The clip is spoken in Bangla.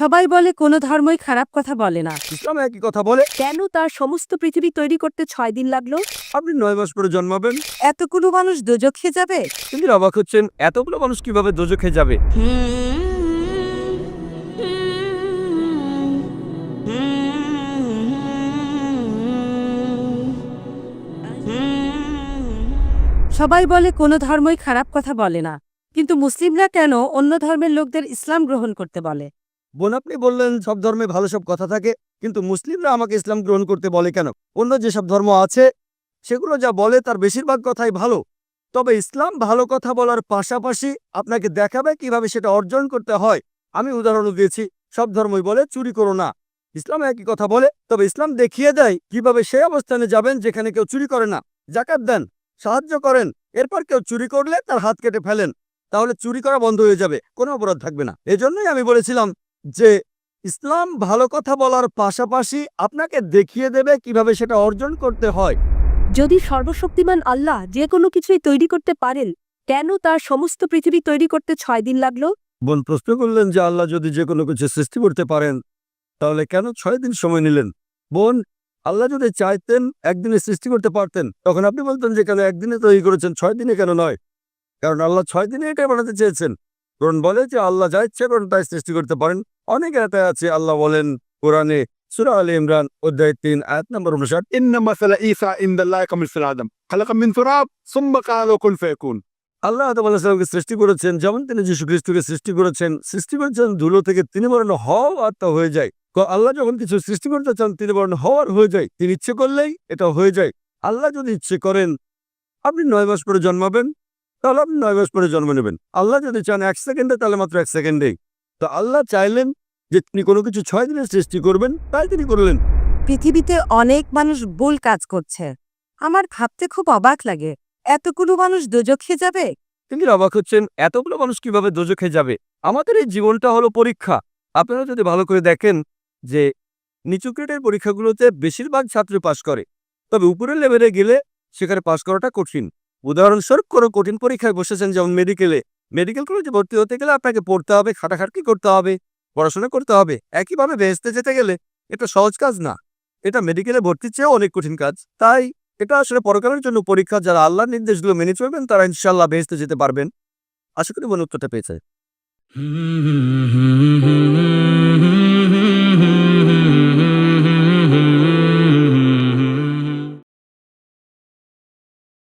সবাই বলে কোনো ধর্মই খারাপ কথা বলে না, ইসলাম একই কথা বলে। কেন তার সমস্ত পৃথিবী তৈরি করতে 6 দিন লাগলো? আপনি 9 মাস পরে জন্মাবেন, এতগুলো মানুষ দোজখে যাবে? তিনি অবাক হচ্ছেন এতগুলো মানুষ কিভাবে দোজখে যাবে। সবাই বলে কোনো ধর্মই খারাপ কথা বলে না, কিন্তু মুসলিমরা কেন অন্য ধর্মের লোকদের ইসলাম গ্রহণ করতে বলে? বোন, আপনি বললেন সব ধর্মে ভালো সব কথা থাকে, কিন্তু মুসলিমরা আমাকে ইসলাম গ্রহণ করতে বলে কেন? অন্য যেসব ধর্ম আছে সেগুলো যা বলে তার বেশিরভাগ কথাই ভালো, তবে ইসলাম ভালো কথা বলার পাশাপাশি আপনাকে দেখাবে কিভাবে সেটা অর্জন করতে হয়। আমি উদাহরণ দিয়েছি, সব ধর্মই বলে চুরি করো না, ইসলাম একই কথা বলে, তবে ইসলাম দেখিয়ে দেয় কিভাবে সেই অবস্থানে যাবেন যেখানে কেউ চুরি করে না। জাকাত দেন, সাহায্য করেন, এরপর কেউ চুরি করলে তার হাত কেটে ফেলেন, তাহলে চুরি করা বন্ধ হয়ে যাবে, কোনো অপরাধ থাকবে না। এজন্যই আমি বলেছিলাম যে ইসলাম ভালো কথা বলার পাশাপাশি আপনাকে দেখিয়ে দেবে কিভাবে সেটা অর্জন করতে হয়। যদি সর্বশক্তিমান আল্লাহ যে কোনো কিছুই তৈরি করতে পারেন, কেন তার সমস্ত পৃথিবী তৈরি করতে 6 দিন লাগলো? বোন প্রশ্ন করলেন যে আল্লাহ যদি যে কোনো কিছু সৃষ্টি করতে পারেন তাহলে কেন 6 দিন সময় নিলেন? বোন, আল্লাহ যদি চাইতেন একদিনে সৃষ্টি করতে পারতেন, তখন আপনি বলতেন যে কেন একদিনে তৈরি করেছেন, 6 দিনে কেন নয়? কারণ আল্লাহ 6 দিনে এটাই বানাতে চেয়েছেন। কোরআন বলে যে আল্লাহ যা ইচ্ছে করেন তাই সৃষ্টি করতে পারেন। অনেক আয়াতে আছে, আল্লাহ বলেন কোরআনে সূরা আলে ইমরান অধ্যায় 3 আয়াত নম্বর 59, إن مثل عيسى عند الله كمثل آدم خلق من تراب ثم قال له كن فيكون। আল্লাহ আদম আলাইহিস সালামকে সৃষ্টি করেছেন যেমন তিনি যীশু খ্রিস্টকে সৃষ্টি করেছেন ধুলো থেকে, তিনি বলেন হও আর তা হয়ে যায়। আল্লাহ যখন কিছু সৃষ্টি করতে চান তিনি বলেন হওয়ার হয়ে যায়, তিনি ইচ্ছে করলেই এটা হয়ে যায়। আল্লাহ যদি ইচ্ছে করেন আপনি 9 মাস পরে জন্মাবেন, তাহলে আপনি 9 মাস পরে জন্ম নেবেন। আল্লাহ যদি চান 1 সেকেন্ডে, তাহলে মাত্র 1 সেকেন্ডেই। তো আল্লাহ চাইলেন যে তিনি কোনো কিছু 6 দিনে সৃষ্টি করবেন, তাই তিনি করলেন। পৃথিবীতে অনেক মানুষ ভুল কাজ করছে, আমার ভাবতে খুব অবাক লাগে, এতগুলো মানুষ দোজখে যাবে? তিনি অবাক হচ্ছেন এতগুলো মানুষ কিভাবে দোজখে যাবে। আমাদের এই জীবনটা হলো পরীক্ষা। আপনারা যদি ভালো করে দেখেন যে নিচু গ্রেডের পরীক্ষাগুলোতে বেশিরভাগ ছাত্র পাশ করে, তবে উপরের লেভেলে গেলে সেখানে পাশ করাটা কঠিন। উদাহরণস্বরূপ কোনো কঠিন পরীক্ষায় বসেছেন, যেমন মেডিকেল কলেজে ভর্তি হতে গেলে আপনাকে পড়তে হবে, খাটাখাটনি করতে হবে, পড়াশোনা করতে হবে। একইভাবে বেহেশতে যেতে গেলে এটা সহজ কাজ না, এটা মেডিকেলে ভর্তির চেয়েও অনেক কঠিন কাজ। তাই এটা আসলে পরকালের জন্য পরীক্ষা। যারা আল্লাহর নির্দেশগুলো মেনে চলবেন তারা ইনশাআল্লাহ বেহেশতে যেতে পারবেন। আশা করি বোন উত্তরটা পেয়েছে।